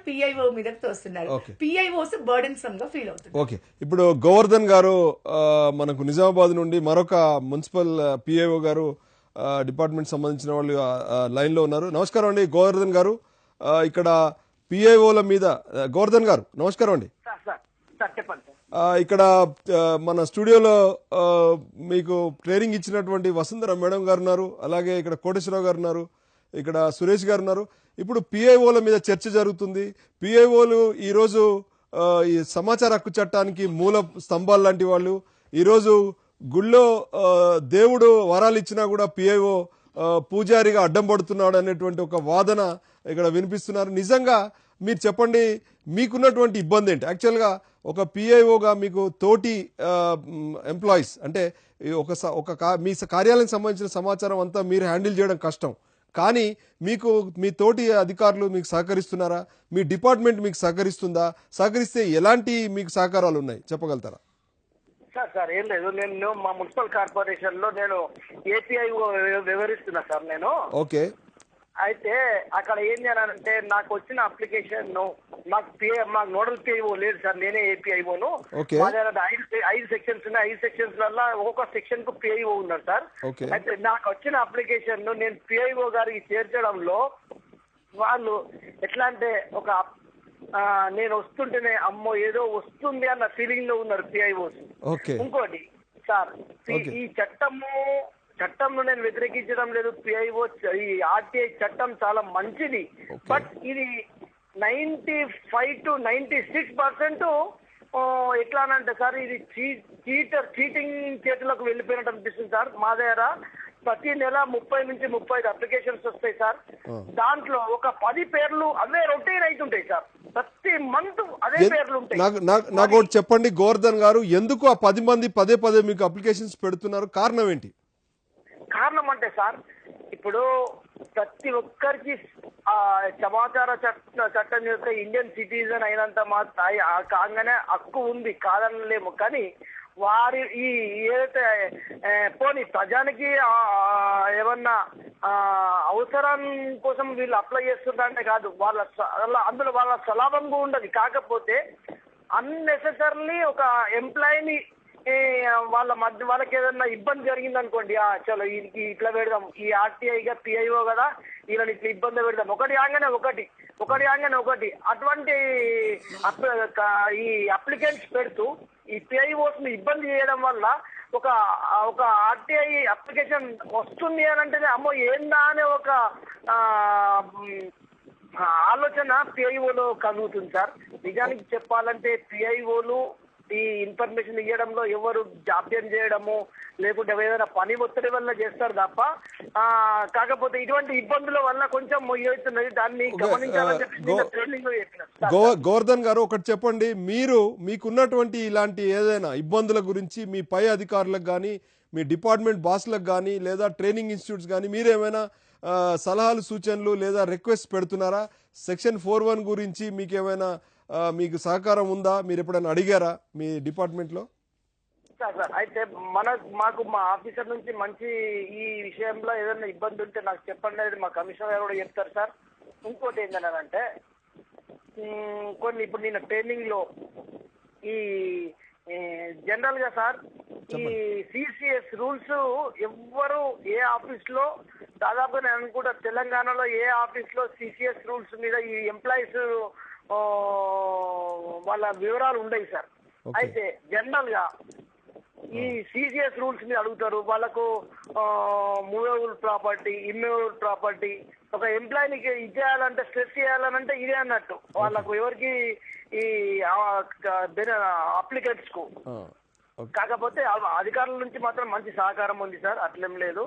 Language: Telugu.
పిఐఓ మీదకి తోస్తున్నారు. పిఐఓస్ బర్డెన్ సమ్ గా ఫీల్ అవుతుంది. ఓకే, ఇప్పుడు గోవర్ధన్ గారు మనకు నిజామాబాద్ నుండి మరొక మున్సిపల్ పిఐఓ గారు డిపార్ట్మెంట్ సంబంధించిన వాళ్ళు లైన్ లో ఉన్నారు. నమస్కారం అండి గోవర్ధన్ గారు. ఇక్కడ పిఐఓల మీద గోవర్ధన్ గారు నమస్కారం అండి. ఇక్కడ మన స్టూడియోలో మీకు ట్రైనింగ్ ఇచ్చినటువంటి వసుంధర మేడం గారు ఉన్నారు, అలాగే ఇక్కడ కోటేశ్వరరావు గారు ఉన్నారు, ఇక్కడ సురేష్ గారు ఉన్నారు. ఇప్పుడు పిఐఓల మీద చర్చ జరుగుతుంది. పిఐఓలు ఈరోజు ఈ సమాచార హక్కు చట్టానికి మూల స్తంభాలు లాంటి వాళ్ళు. ఈరోజు గుళ్ళో దేవుడు వరాలు ఇచ్చినా కూడా పిఐఓ పూజారిగా అడ్డం పడుతున్నాడు అనేటువంటి ఒక వాదన ఇక్కడ వినిపిస్తున్నారు. నిజంగా మీరు చెప్పండి, మీకున్నటువంటి ఇబ్బంది ఏంటి? యాక్చువల్గా ఒక పిఐఓగా మీకు తోటి ఎంప్లాయీస్ అంటే మీ కార్యాలయం సంబంధించిన సమాచారం అంతా మీరు హ్యాండిల్ చేయడం కష్టం, కానీ మీకు మీ తోటి అధికారులు మీకు సహకరిస్తున్నారా? మీ డిపార్ట్మెంట్ మీకు సహకరిస్తుందా? సహకరిస్తే ఎలాంటి మీకు సహకారాలు ఉన్నాయి చెప్పగలుగుతారా? సార్ ఏం లేదు, నేను మా మున్సిపల్ కార్పొరేషన్ లో నేను ఏపీఐఓ వివరిస్తున్నా సార్ నేను. ఓకే, అయితే అక్కడ ఏం చేయాలంటే నాకు వచ్చిన అప్లికేషన్ మాకు నోడల్ పిఐఓ లేదు సార్, నేనే ఏపీఐఓను. మా దగ్గర 5 సెక్షన్స్ ఉన్నాయి. 5 సెక్షన్స్ వల్ల ఒక్కొక్క సెక్షన్ కు పిఐఓ ఉన్నారు సార్. అయితే నాకు వచ్చిన అప్లికేషన్ నేను పిఐఓ గారికి చేర్చడంలో వాళ్ళు ఎట్లా అంటే నేను వస్తుంటేనే అమ్మో ఏదో వస్తుంది అన్న ఫీలింగ్ లో ఉన్నారు పిఐఓస్. ఇంకోటి సార్, ఈ చట్టంను నేను వ్యతిరేకించడం లేదు. పిఐఓ ఈ ఆర్టీఐ చట్టం చాలా మంచిది, బట్ ఇది 95 to 96% ఎట్లానంటే సార్ ఇది చీటింగ్ చేతులకు వెళ్ళిపోయినట్టు అనిపిస్తుంది సార్. మా దగ్గర ప్రతి నెల 30 నుంచి 35 అప్లికేషన్స్ వస్తాయి సార్. దాంట్లో ఒక 10 పేర్లు అవే రొటీన్ అవుతుంటాయి సార్. ప్రతి మంత్ అదే పేర్లు ఉంటాయి. నాకు ఒకటి చెప్పండి గోవర్ధన్ గారు, ఎందుకు ఆ 10 మంది పదే మీకు అప్లికేషన్స్ పెడుతున్నారు? కారణం ఏంటి? కారణం అంటే సార్, ఇప్పుడు ప్రతి ఒక్కరికి సమాచార చట్టం యొక్క ఇండియన్ సిటిజన్ అయినంత కాగానే హక్కు ఉంది, కాదనలేము. కానీ వారి ఈ ఏదైతే పోనీ ప్రజానికి ఏమన్నా అవసరం కోసం వీళ్ళు అప్లై చేస్తుంటే కాదు, అందులో వాళ్ళ స్వలాభం కూడా ఉండదు. కాకపోతే అన్నెసెసర్లీ ఒక ఎంప్లాయీని వాళ్ళకి ఏదన్నా ఇబ్బంది జరిగింది అనుకోండి, చలో ఇట్లా పెడదాం, ఈ ఆర్టీఐగా పిఐఓ కదా వీళ్ళని ఇట్లా ఇబ్బంది పెడదాం, ఒకటి ఆగానే ఒకటి అటువంటి ఈ అప్లికెంట్స్ పెడుతూ ఈ పిఐఓస్ ని ఇబ్బంది చేయడం వల్ల ఒక ఆర్టీఐ అప్లికేషన్ వస్తుంది అని అంటేనే అమ్మో ఏందా అనే ఒక ఆలోచన పిఐఓలో కలుగుతుంది సార్. నిజానికి చెప్పాలంటే పిఐఓలు ఈ ఇన్ఫర్మేషన్ ఇవ్వడంలో ఎవరు జాప్యం చేయడము లేకుంటే ఏదైనా పని ఒత్తిడి వల్ల చేస్తారు తప్ప, కాకపోతే ఇటువంటి ఇబ్బందుల వల్ల కొంచెం అవుతున్నది, దాన్ని గమనించాలని చెప్పి ట్రైనింగ్ లో చెప్పిన. గోవర్ధన్ గారు ఒకటి చెప్పండి, మీకున్నటువంటి ఇలాంటి ఏదైనా ఇబ్బందుల గురించి మీ పై అధికారులకు కానీ మీ డిపార్ట్మెంట్ బాస్లకు కానీ లేదా ట్రైనింగ్ ఇన్స్టిట్యూట్స్ కానీ మీరేమైనా సలహాలు సూచనలు లేదా రిక్వెస్ట్ పెడుతున్నారా? సెక్షన్ 41 గురించి మీకేమైనా మీకు సహకారం ఉందా? మీరు ఎప్పుడైనా అడిగారా మీ డిపార్ట్మెంట్ లో? సార్ అయితే మాకు మా ఆఫీసర్ నుంచి మంచి ఈ విషయంలో ఏదైనా ఇబ్బంది ఉంటే నాకు చెప్పండి అనేది మా కమిషనర్ గారు కూడా చెప్తారు సార్. ఇంకోటి ఏంటంటే కొన్ని ఇప్పుడు నేను ట్రైనింగ్ లో ఈ జనరల్ గా సార్ ఈ సిసిఎస్ రూల్స్ ఎవ్వరు ఏ ఆఫీస్ లో దాదాపు నేను అనుకుంటా తెలంగాణలో ఏ ఆఫీస్ లో సిసిఎస్ రూల్స్ మీద ఈ ఎంప్లాయీస్ వాళ్ళ వివరాలు ఉండవు సార్. అయితే జనరల్ గా ఈ సిసిఎస్ రూల్స్ మీద అడుగుతారు. వాళ్ళకు మూవేబుల్ ప్రాపర్టీ, ఇమ్మూవబుల్ ప్రాపర్టీ ఒక ఎంప్లాయీకి ఇచ్చేయాలంటే స్ట్రెస్ చేయాలనంటే ఇదే అన్నట్టు వాళ్ళకు ఎవరికి ఈ అప్లికెంట్స్ కు. కాకపోతే అధికారుల నుంచి మాత్రం మంచి సహకారం ఉంది సార్, అట్లేం లేదు.